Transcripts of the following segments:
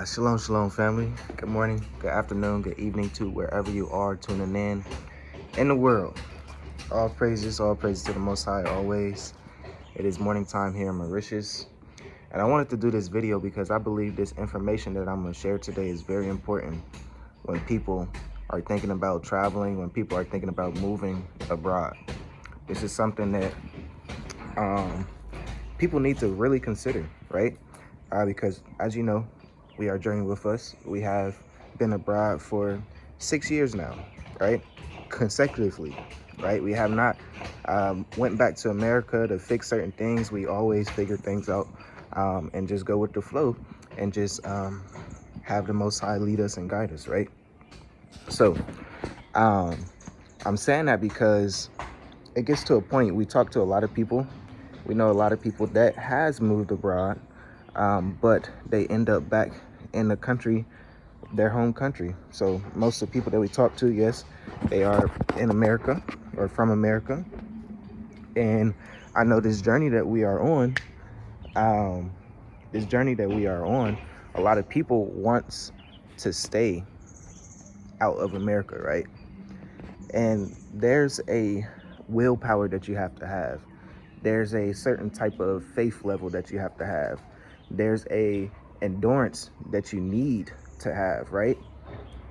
Shalom, shalom, family. Good morning, good afternoon, good evening to wherever you are tuning in the world. All praises to the Most High always. It is morning time here in Mauritius. And I wanted to do this video because I believe this information that I'm going to share today is very important when people are thinking about traveling, when people are thinking about moving abroad. This is something that people need to really consider, right? Because as you know, we are journeying with us. We have been abroad for 6 years now, right? Consecutively, right? We have not went back to America to fix certain things. We always figure things out and just go with the flow and just have the Most High lead us and guide us, right? So I'm saying that because it gets to a point. We talk to a lot of people. We know a lot of people that has moved abroad, but they end up back in the country, their home country. So most of the people that we talk to, yes, they are in America or from America. And I know this journey that we are on, a lot of people wants to stay out of America, right? And there's a willpower that you have to have. There's a certain type of faith level that you have to have. There's a endurance that you need to have, right?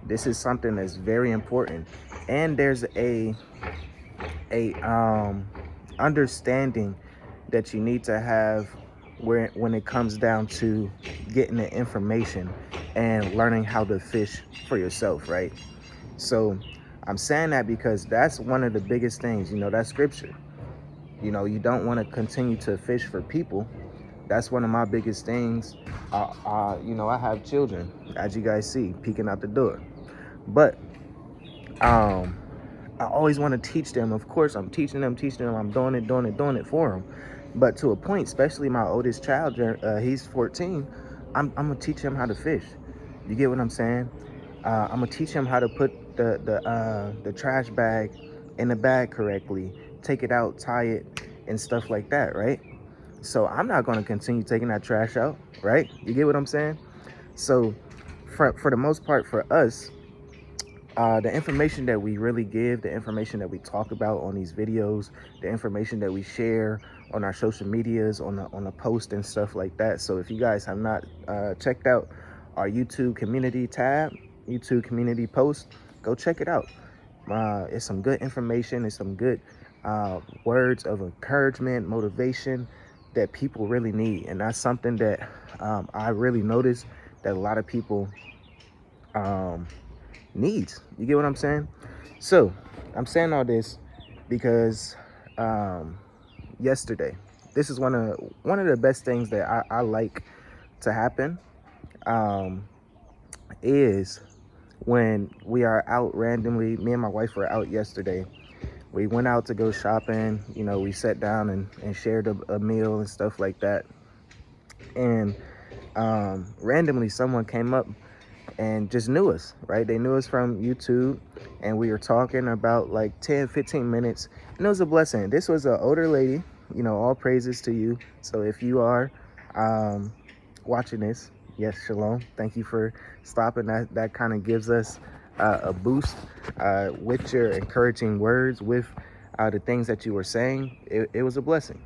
This is something that's very important. And there's a understanding that you need to have when it comes down to getting the information and learning how to fish for yourself, right? So I'm saying that because that's one of the biggest things, that scripture. You don't want to continue to fish for people. That's one of my biggest things. I have children, as you guys see, peeking out the door. But I always want to teach them. Of course, I'm teaching them. I'm doing it for them. But to a point, especially my oldest child, he's 14. I'm gonna teach him how to fish. You get what I'm saying? I'm gonna teach him how to put the trash bag in the bag correctly, take it out, tie it, and stuff like that, right? So I'm not gonna continue taking that trash out, right? You get what I'm saying? So for the most part, for us, the information that we really give, the information that we talk about on these videos, the information that we share on our social medias, on the post and stuff like that. So if you guys have not checked out our YouTube community tab, YouTube community post, go check it out. It's some good information. It's some good words of encouragement, motivation that people really need. And that's something that I really noticed that a lot of people needs. You get what I'm saying? So I'm saying all this because yesterday, this is one of the best things that I like to happen, is when we are out randomly. Me and my wife were out yesterday. We went out to go shopping. We sat down and shared a meal and stuff like that. And randomly someone came up and just knew us, right? They knew us from YouTube, and we were talking about like 10-15 minutes, and it was a blessing. This was an older lady. All praises to you. So if you are watching this, yes, shalom, thank you for stopping. That kind of gives us a boost with your encouraging words, with the things that you were saying. It was a blessing.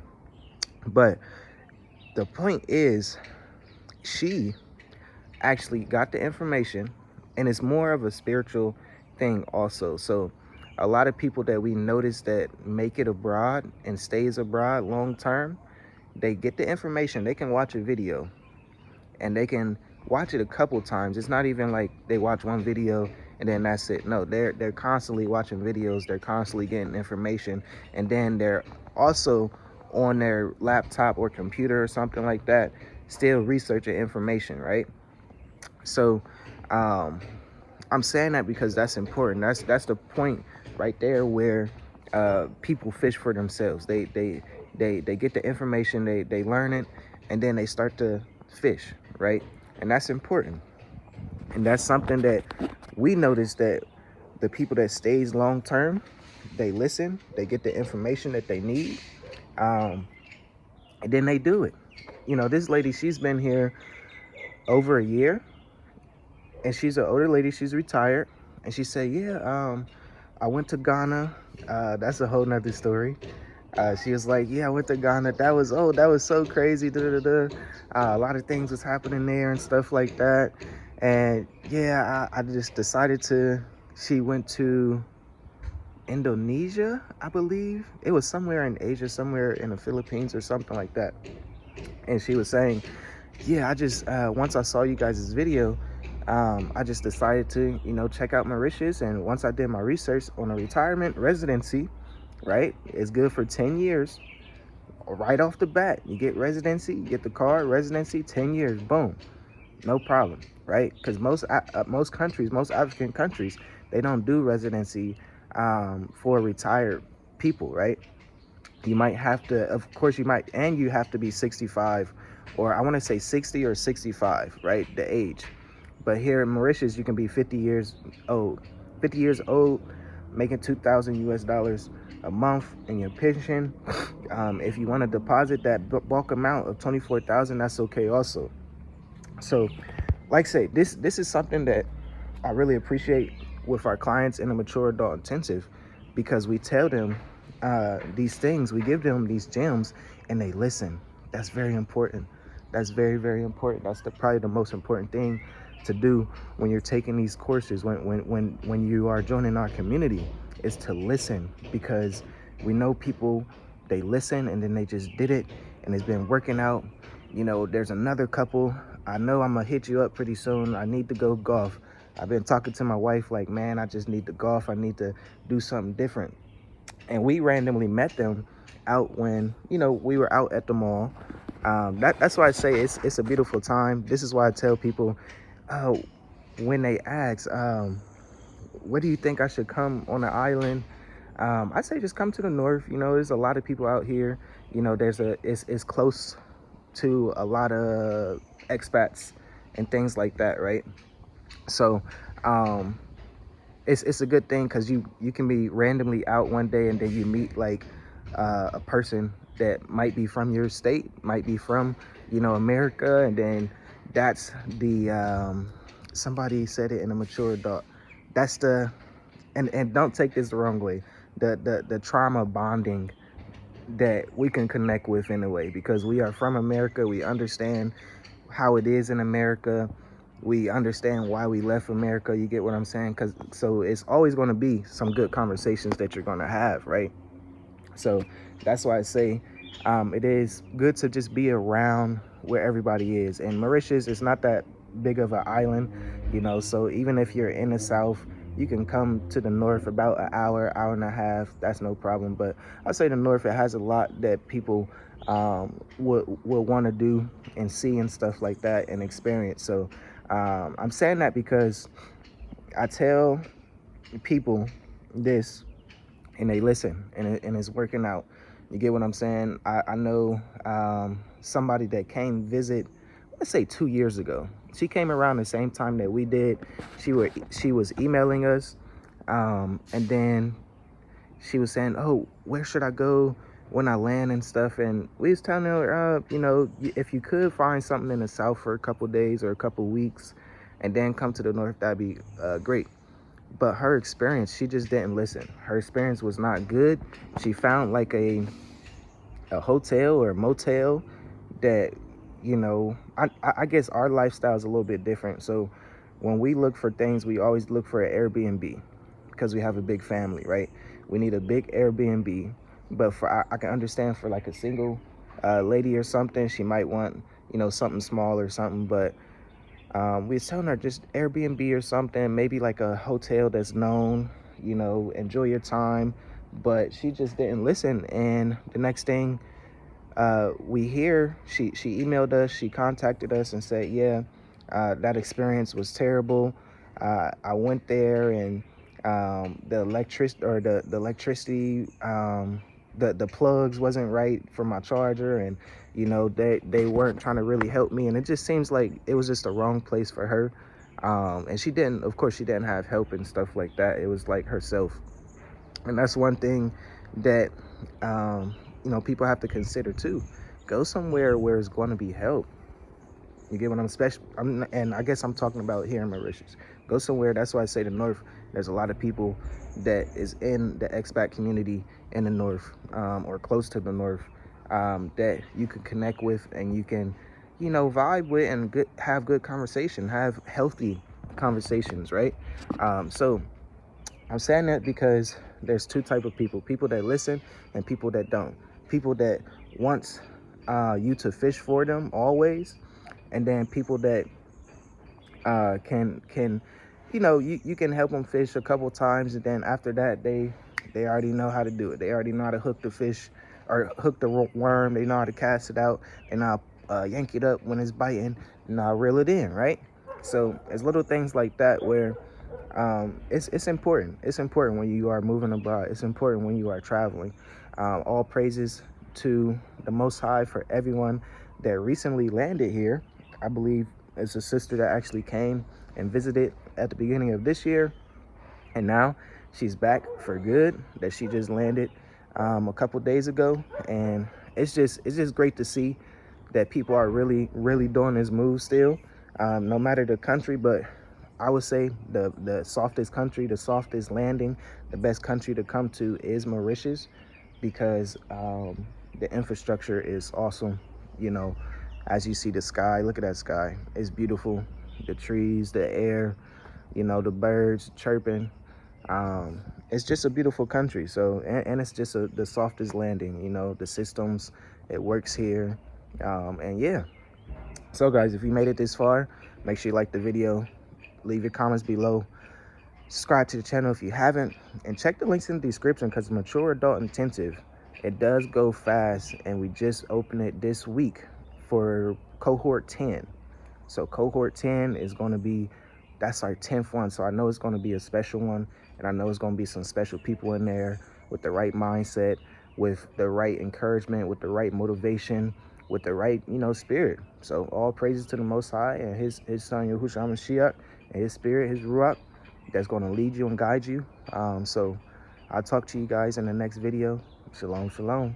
But the point is, she actually got the information, and it's more of a spiritual thing also. So a lot of people that we notice that make it abroad and stays abroad long term, they get the information. They can watch a video and they can watch it a couple times. It's not even like they watch one video and then that's it. No, they're constantly watching videos. They're constantly getting information, and then they're also on their laptop or computer or something like that, still researching information, right? So I'm saying that because that's important. That's the point right there where people fish for themselves. They get the information, they learn it, and then they start to fish, right? And that's important. And that's something that we notice, that the people that stays long term, they listen, they get the information that they need, and then they do it. This lady, she's been here over a year. And she's an older lady, she's retired. And she said, yeah, I went to Ghana. That's a whole nother story. She was like, yeah, I went to Ghana. That was so crazy. Da, da, da. A lot of things was happening there and stuff like that. And yeah, I just decided to, she went to Indonesia, I believe. It was somewhere in Asia, somewhere in the Philippines or something like that. And she was saying, yeah, I just, once I saw you guys' video, I just decided to, check out Mauritius. And once I did my research on a retirement residency, right, it's good for 10 years. Right off the bat, you get residency, you get the card, residency, 10 years, boom, no problem, right? Because most countries, most African countries, they don't do residency for retired people, right? You might have to, of course you might, and you have to be 65, or I want to say 60 or 65, right, the age. But here in Mauritius, you can be 50 years old, making 2,000 US dollars a month in your pension. If you want to deposit that bulk amount of 24,000, that's okay also. So like I say, this is something that I really appreciate with our clients in the mature adult intensive, because we tell them these things, we give them these gems, and they listen. That's very important. That's very, very important. That's probably the most important thing to do when you're taking these courses, when you are joining our community, is to listen. Because we know people, they listen and then they just did it and it's been working out. There's another couple, I know I'm gonna hit you up pretty soon. I need to go golf. I've been talking to my wife like, man, I just need to golf. I need to do something different. And we randomly met them out when, we were out at the mall. That's why I say it's a beautiful time. This is why I tell people, when they ask, what do you think I should come on the island? I say just come to the north. There's a lot of people out here. It's close to a lot of expats and things like that, right? So it's a good thing, because you can be randomly out one day and then you meet like a person that might be from your state, might be from America, and then that's the somebody said it in a mature adult, that's the, and don't take this the wrong way, the trauma bonding that we can connect with in a way, because we are from America. We understand how it is in America. We understand why we left America. You get what I'm saying? So it's always going to be some good conversations that you're going to have, right? So that's why I say it is good to just be around where everybody is. And Mauritius is not that big of an island, so even if you're in the south, you can come to the north about an hour and a half. That's no problem. But I say the north, it has a lot that people would want to do and see and stuff like that and experience. So I'm saying that because I tell people this and they listen, and it's working out. You get what I'm saying? I know somebody that came visit, let's say 2 years ago. She came around the same time that we did. She was emailing us, and then she was saying, oh, where should I go when I land and stuff? And we was telling her, if you could find something in the south for a couple days or a couple weeks and then come to the north, that'd be great. But her experience, she just didn't listen. Her experience was not good. She found like a hotel or a motel that, I guess our lifestyle is a little bit different. So when we look for things, we always look for an Airbnb, because we have a big family, right? We need a big Airbnb. But I can understand for like a single lady or something, she might want, something small or something. But we was telling her just Airbnb or something, maybe like a hotel that's known, enjoy your time. But she just didn't listen. And the next thing we hear, she emailed us, she contacted us and said, yeah, that experience was terrible. I went there and the electricity, the plugs wasn't right for my charger, and they weren't trying to really help me, and it just seems like it was just the wrong place for her. And she didn't have help and stuff like that. It was like herself. And that's one thing that people have to consider too. Go somewhere where it's going to be help. You get what I'm special? And I guess I'm talking about here in Mauritius. Go somewhere. That's why I say the North. There's a lot of people that is in the expat community in the North, or close to the North, that you can connect with and you can, vibe with and have good conversation, have healthy conversations, right? So I'm saying that because there's two type of people that listen and people that don't. People that wants you to fish for them always, and then people that can you can help them fish a couple times, and then after that they already know how to do it. They already know how to hook the fish or hook the worm. They know how to cast it out, and I'll yank it up when it's biting, and I'll reel it in, right? So it's little things like that where it's important. It's important when you are moving abroad. It's important when you are traveling. All praises to the Most High for everyone that recently landed here. I believe it's a sister that actually came and visited at the beginning of this year, and now she's back for good. That she just landed a couple days ago, and it's just great to see that people are really doing this move still, no matter the country. But I would say the softest country, the softest landing, the best country to come to is Mauritius, because the infrastructure is awesome. As you see the sky, look at that sky. It's beautiful. The trees, the air, the birds chirping. It's just a beautiful country. So, and it's just the softest landing, the systems, it works here. And yeah. So guys, if you made it this far, make sure you like the video, leave your comments below, subscribe to the channel if you haven't, and check the links in the description, because Mature Adult Intensive, it does go fast, and we just opened it this week for cohort 10. So cohort 10 is going to be, that's our 10th one. So I know it's going to be a special one, and I know it's going to be some special people in there with the right mindset, with the right encouragement, with the right motivation, with the right, spirit. So all praises to the Most High and his son Yahushua HaMashiach, and his spirit, his Ruach, that's going to lead you and guide you. So I'll talk to you guys in the next video. Shalom, shalom.